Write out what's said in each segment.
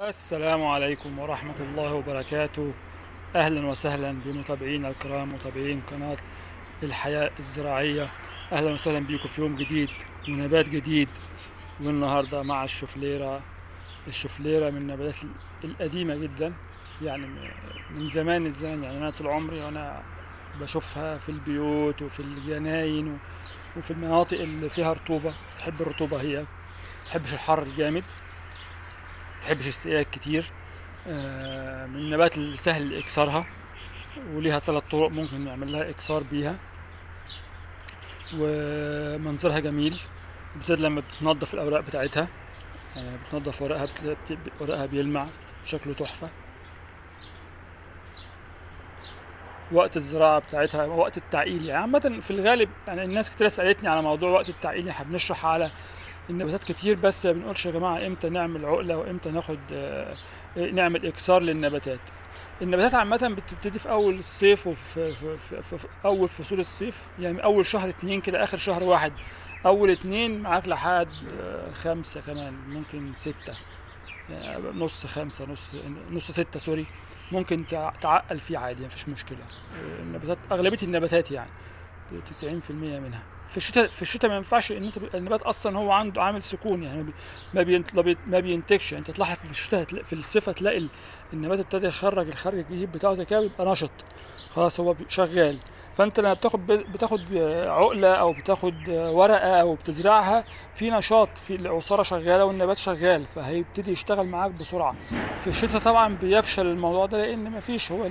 السلام عليكم ورحمة الله وبركاته. أهلا وسهلا بمتابعينا الكرام، متابعين قناة الحياة الزراعية. أهلا وسهلا بيكم في يوم جديد ونبات جديد. والنهاردة مع الشوفليرة. الشوفليرة من النباتات القديمة جدا، يعني من زمان الزمان. يعني أنا طول عمري وأنا بشوفها في البيوت وفي الجناين وفي المناطق اللي فيها رطوبة. تحب الرطوبة، هي تحبش الحر الجامد، تحبش السقاية كتير. من النبات اللي سهل إكسارها، وليها 3 طرق ممكن نعمل لها إكسار بيها. ومنظرها جميل، بالذات لما بتنضف الأوراق بتاعتها. بتنضف ورقها، ورقها بيلمع، شكله تحفة. وقت الزراعة بتاعتها وقت التعقيل، يعني عامة في الغالب، يعني الناس كتير سألتني على موضوع وقت التعقيل. احنا بنشرح على النباتات كتير، بس ما بنقولش يا جماعة امتى نعمل عقلة وامتى ناخد نعمل إكسار للنباتات. النباتات عامة بتبتدي في أول الصيف، وفي أول فصول الصيف، يعني أول شهر 2 كده، آخر شهر 1. أول 2 معاك لحد 5 كمان، ممكن 6. نص 5، نص 6، سوري. ممكن تعقل فيه عادي، مفيش مشكلة. النباتات، أغلبية النباتات يعني 90% منها في الشتاء ما ينفعش ان انت النبات اصلا هو عنده عامل سكون، يعني ما بينتجش. يعني انت تلاحظ في الشتاء، في الصيف تلاقي النبات ابتدى يخرج الخرج الجديد بتاعه زي كده، بيبقى نشط خلاص، هو شغال. فانت لما بتاخد عقله، او بتاخد ورقه، او بتزرعها في نشاط، في العصاره شغاله والنبات شغال، فهيبتدي يشتغل معاك بسرعه. في الشتاء طبعا بيفشل الموضوع ده، لان مفيش، هو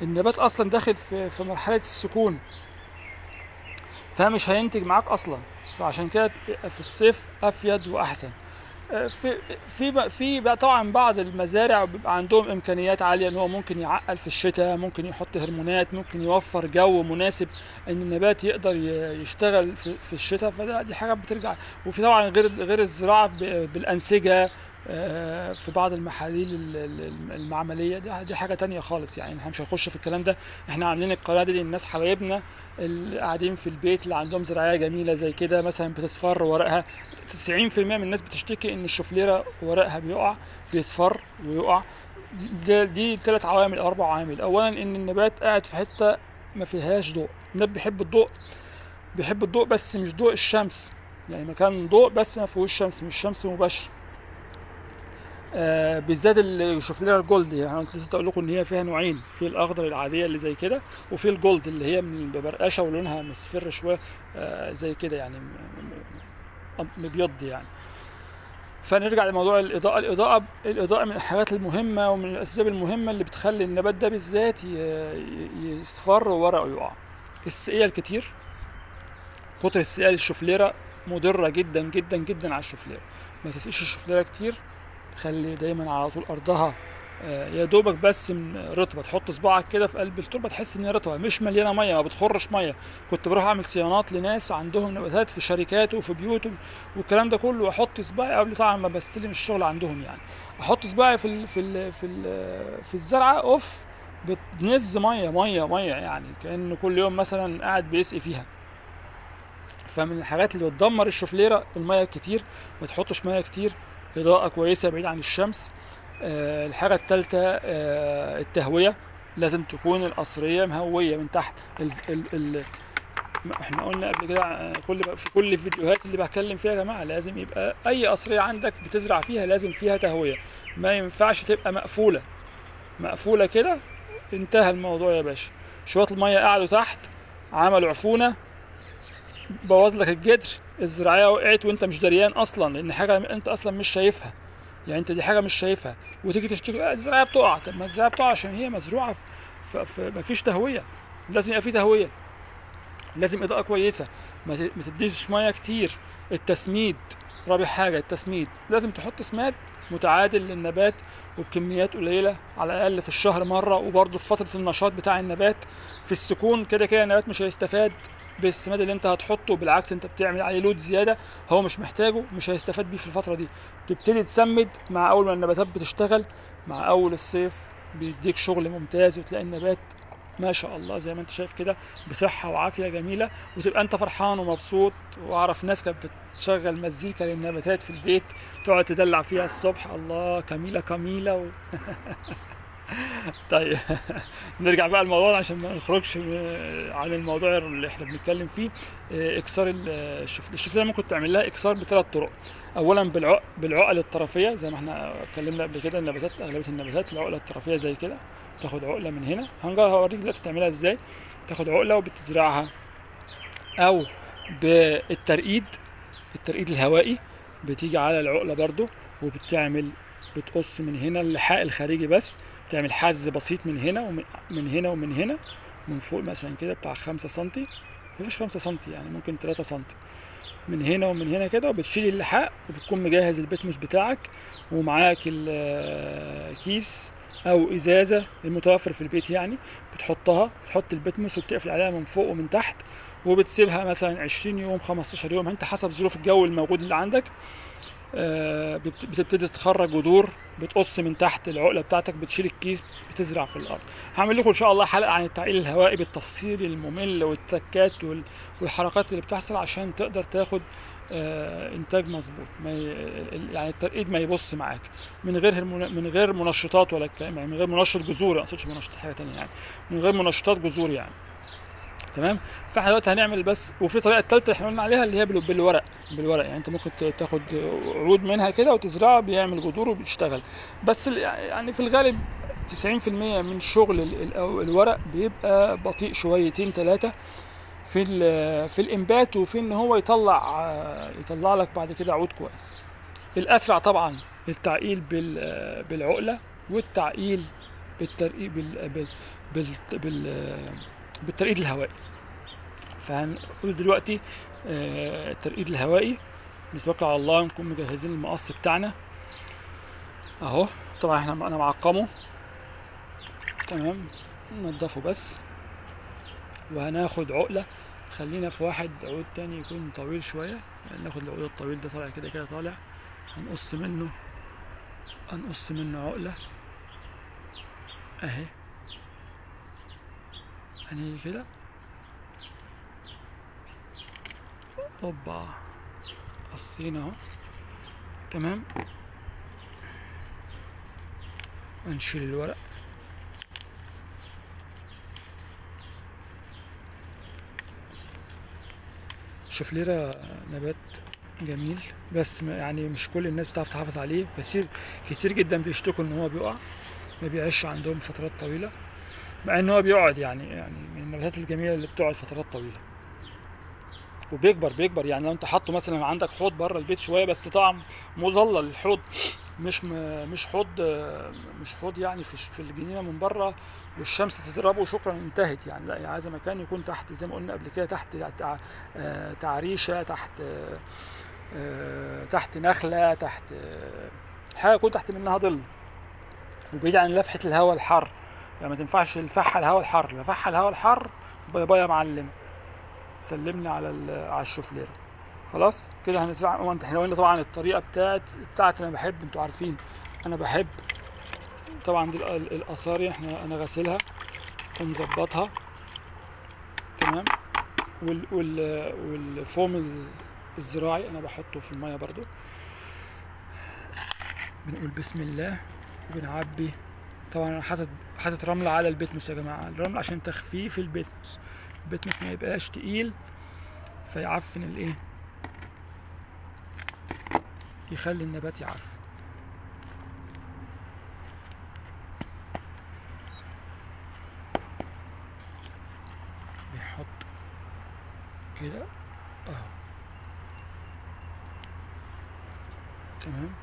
النبات اصلا داخل في مرحله السكون، فمش هينتج معاك اصلا. فعشان كده في الصيف افيد واحسن. في في بقى طبعا بعض المزارع بيبقى عندهم امكانيات عاليه، ان هو ممكن يعقل في الشتاء، ممكن يحط هرمونات، ممكن يوفر جو مناسب ان النبات يقدر يشتغل في الشتاء. دي حاجه بترجع. وفي طبعا غير الزراعه بالانسجه، في بعض المحاليل المعمليه، دي حاجه تانية خالص. يعني احنا مش هنخش في الكلام ده. احنا عاملين القناه دي للناس حبايبنا اللي قاعدين في البيت، اللي عندهم زراعيه جميله زي كده، مثلا بتصفر ورقها. 90% من الناس بتشتكي ان الشوفليره ورقها بيصفر ويقع. دي 3 عوامل او 4 عوامل. اولا ان النبات قاعد في حته ما فيهاش ضوء. النبات بيحب الضوء بس مش ضوء الشمس، يعني مكان ضوء بس ما فيهوش شمس، مش شمس مباشره. بالذات الشوفليره الجولد، يعني انا لسه اقول لكم ان هي فيها نوعين، في الاخضر العاديه اللي زي كده، وفي الجولد اللي هي من ببرقشه ولونها مصفر شويه، زي كده يعني، مبيض يعني. فنرجع لموضوع الإضاءة. الإضاءة من الحاجات المهمة ومن الأسباب المهمة اللي بتخلي النبات ده بالذات يصفر وورقه يقع. السقية الكتير، كتر السقية للشوفليرة مضرة جدا جدا جدا على الشوفليرة. ما تسقيش الشوفليرة كتير، خلي دايما على طول أرضها يا دوبك بس من رطبه. تحط صباعك كده في قلب التربه تحس ان هي رطبه، مش مليانه ميه، ما بتخرش ميه. كنت بروح اعمل صيانات لناس عندهم نباتات في شركات وفي بيوت والكلام ده كله، واحط صباعي قبل طبعا ما بستلم الشغل عندهم، يعني احط صباعي في الزرعه، اوف، بتنز ميه ميه ميه، يعني كأنه كل يوم مثلا قاعد بيسقي فيها. فمن الحاجات اللي بتدمر الشوفليره الميه الكتير. ما تحطش ميه كتير. اضاءه كويسه بعيد عن الشمس. الحاجة التالتة التهوية. لازم تكون القصرية مهوية من تحت. احنا قلنا قبل كده، في كل الفيديوهات اللي بتكلم فيها يا جماعة، لازم يبقى أي قصرية عندك بتزرع فيها لازم فيها تهوية. ما ينفعش تبقى مقفولة كده، انتهى الموضوع يا باشا. شوية المية قعدوا تحت، عملوا عفونة، بوظ لك الجدر، الزراعية وقعت وانت مش دريان اصلا، لان حاجة انت اصلا مش شايفها. يعني انت دي حاجه مش شايفها، وتيجي تشتكي الزراعه بتقع. طب ما الزراعه بتقع عشان هي مزروعه في مفيش تهويه. لازم يبقى في تهويه، لازم اضاءه كويسه، ما تديش ميه كتير. التسميد، رابع حاجه التسميد. لازم تحط سماد متعادل للنبات وبكميات قليله، على الاقل في الشهر مره. وبرضه في فتره النشاط بتاع النبات، في السكون كده كده النبات مش هيستفاد بالسماد اللي انت هتحطه، بالعكس انت بتعمل عليه لود زياده، هو مش محتاجه، مش هيستفاد بيه في الفتره دي. تبتدي تسمد مع اول ما النباتات بتشتغل، مع اول الصيف بيديك شغل ممتاز، وتلاقي النبات ما شاء الله زي ما انت شايف كده، بصحة وعافية جميلة، وتبقى انت فرحان ومبسوط. واعرف ناس كانت بتشغل مزيكا للنباتات في البيت، تقعد تدلع فيها الصبح، الله كميلة كميلة طيب نرجع بقى لموضوعنا عشان ما نخرجش عن الموضوع اللي احنا بنتكلم فيه. اكسار الشفلية ممكن تعمل لها اكسار بثلاث طرق. اولا بالعقل الطرفيه، زي ما احنا اتكلمنا قبل كده، النباتات اغلبيه النباتات العقله الطرفيه زي كده. تاخد عقله من هنا، هوريك دلوقتي تعملها ازاي. تاخد عقله وبتزرعها، او بالترقيد، الترقيد الهوائي، بتيجي على العقله برضو بتقص من هنا اللحاء الخارجي بس، تعمل حز بسيط من هنا ومن هنا ومن هنا، من فوق مثلا كده بتاع 5 سنتي، مفيش 5 سنتي يعني، ممكن 3 سنتي، من هنا ومن هنا كده. وبتشيل اللحاء، وبتكون مجهز البتموس بتاعك، ومعاك الكيس او ازازه المتوفر في البيت يعني، بتحط البتموس وبتقفل عليها من فوق ومن تحت، وبتسيبها مثلا 20 يوم 15 يوم، انت حسب ظروف الجو الموجود اللي عندك. بتبتدي تخرج جذور، بتقص من تحت العقله بتاعتك، بتشيل الكيس، بتزرع في الارض. هعمل لكم ان شاء الله حلقه عن التعقيل الهوائي بالتفصيل الممل والتكات والحركات اللي بتحصل، عشان تقدر تاخد انتاج مظبوط. يعني الترقيد ما يبص معاك من غير منشطات ولا الكلام، يعني من غير منشط جذور، ما اقصدش منشط حاجه ثانيه يعني، من غير منشطات جذور يعني. تمام. فاحنا دلوقتي هنعمل بس، وفي طريقه الثالثه احنا قلنا عليها اللي هي بالورق. يعني انت ممكن تاخد عود منها كده وتزرعها، بيعمل جذور وبيشتغل. بس يعني في الغالب 90% من شغل الورق بيبقى بطيء شويتين ثلاثه في الانبات، وفي ان هو يطلع لك بعد كده عود كويس. الاسرع طبعا التعقيل بالعقله، والتعقيل بالترقيد بالترقيد الهوائي. فهنقول دلوقتي الترقيد الهوائي. نتوكل على الله، نكون مجهزين المقص بتاعنا اهو. طبعا انا معقمه تمام، ننضفه بس. وهناخد عقله، خلينا في واحد عود تاني يكون طويل شويه، يعني ناخد العود الطويل ده طالع كده طالع، هنقص منه عقله اهي، هنيجي كده اوبا، قصينا اهو تمام. هنشيل الورق، الشفليرة نبات جميل، بس يعني مش كل الناس بتعرف تحافظ عليه. كتير جدا بيشتكوا ان هو بيقع، ما بيعيش عندهم فترات طويلة، مع ان هو بيقعد يعني من النباتات الجميلة اللي بتقعد فترات طويلة، وبيكبر يعني. لو انت حاطه مثلا عندك حوض بره البيت شويه، بس طبعا مظلل الحوض، مش حوض يعني في الجنينه من بره والشمس تضربه وشكرا انتهت يعني. لا، عايزه مكان يكون تحت، زي ما قلنا قبل كده، تحت تعريشه، تحت نخله، تحت حاجه يكون تحت منها ظل، وبعيد عن لفحه الهواء الحر. يعني ما تنفعش الفحه الهواء الحر، لفحه الهواء الحر باي يا معلم، سلمنا على الشوفليره. خلاص كده هنزرع. احنا قلنا طبعا الطريقه بتاعت انا بحب، انتوا عارفين انا بحب طبعا دي الاثاري، انا غسلها ومظبطها تمام. والفوم الزراعي انا بحطه في الميه برضو. بنقول بسم الله وبنعبي. طبعا انا حاطط رمله على البتموس يا جماعه، الرمله عشان تخفيف البتموس ما يبقاش تقيل فيعفن الايه، يخلي النبات يعفن. بنحط كده اهو تمام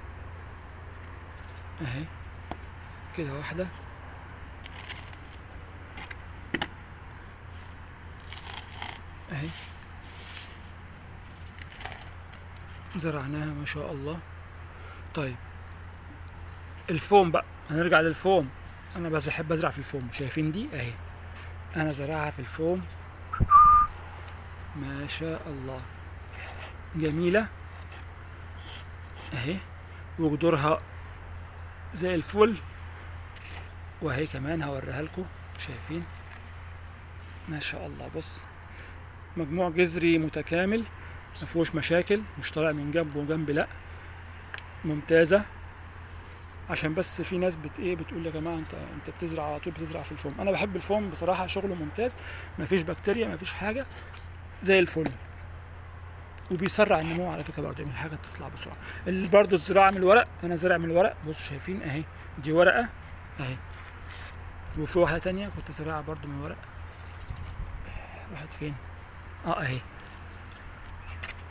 اهي كده، واحدة اهي زرعناها ما شاء الله. طيب الفوم بقى، هنرجع للفوم. انا بحب ازرع في الفوم، شايفين دي اهي، انا زرعها في الفوم ما شاء الله، جميلة اهي، وجذورها زي الفل. وهي كمان هوريها لكم، شايفين ما شاء الله. بص، مجموع جذري متكامل، ما فيهوش مشاكل، مش طالع من جنب وجنب، لا، ممتازه. عشان بس في ناس بتقول يا جماعه انت بتزرع على طول، بتزرع في الفوم. انا بحب الفوم بصراحه، شغله ممتاز، مفيش بكتيريا، مفيش حاجه، زي الفل، وبيسرع النمو على فكره برضه، يعني حاجه بتطلع بسرعه. برضه الزراعه من الورق، انا زارع من الورق، بصوا شايفين اهي، دي ورقه اهي، وفي واحده تانية كنت زراعه برضه من الورق، راحت فين؟ اهي،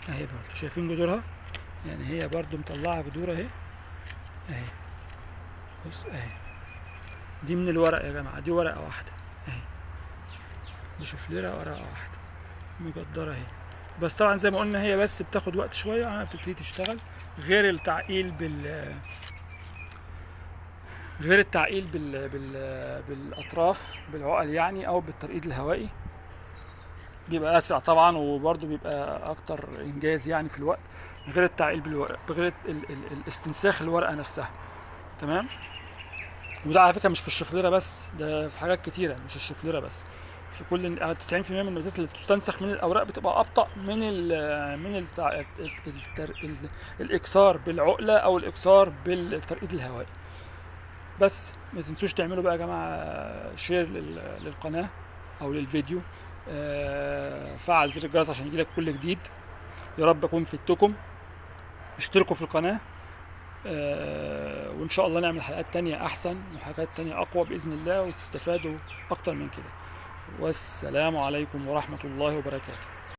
اهي برضه شايفين جذورها، يعني هي برضه مطلعه جذور اهي، اهي، بص اهي، دي من الورق يا جماعه، دي ورقه واحده اهي، دي شوفليره ورقه واحده مجدره اهي. بس طبعا زي ما قلنا هي بس بتاخد وقت شويه على ما بتبتدي تشتغل، غير التعقيل بالاطراف بالعقل يعني، او بالترقيد الهوائي، بيبقى اسرع طبعا، وبرده بيبقى اكتر انجاز يعني في الوقت، غير التعقيل بالورق، غير الاستنساخ الورقه نفسها. تمام. وده على فكره مش في الشفليره بس، ده في حاجات كتيره، مش الشفليره بس، في كل 90% من النباتات اللي بتستنسخ من الاوراق بتبقى ابطا من الاكسار بالعقله او الاكسار بالترقيد الهوائي. بس ما تنسوش تعملوا بقى يا جماعه شير للقناه او للفيديو، فعل زر الجرس عشان يجيلك كل جديد. يا رب اكون فدتكم. اشتركوا في القناه، وان شاء الله نعمل حلقات تانية احسن وحاجات تانية اقوى باذن الله، وتستفادوا اكتر من كده. والسلام عليكم ورحمه الله وبركاته.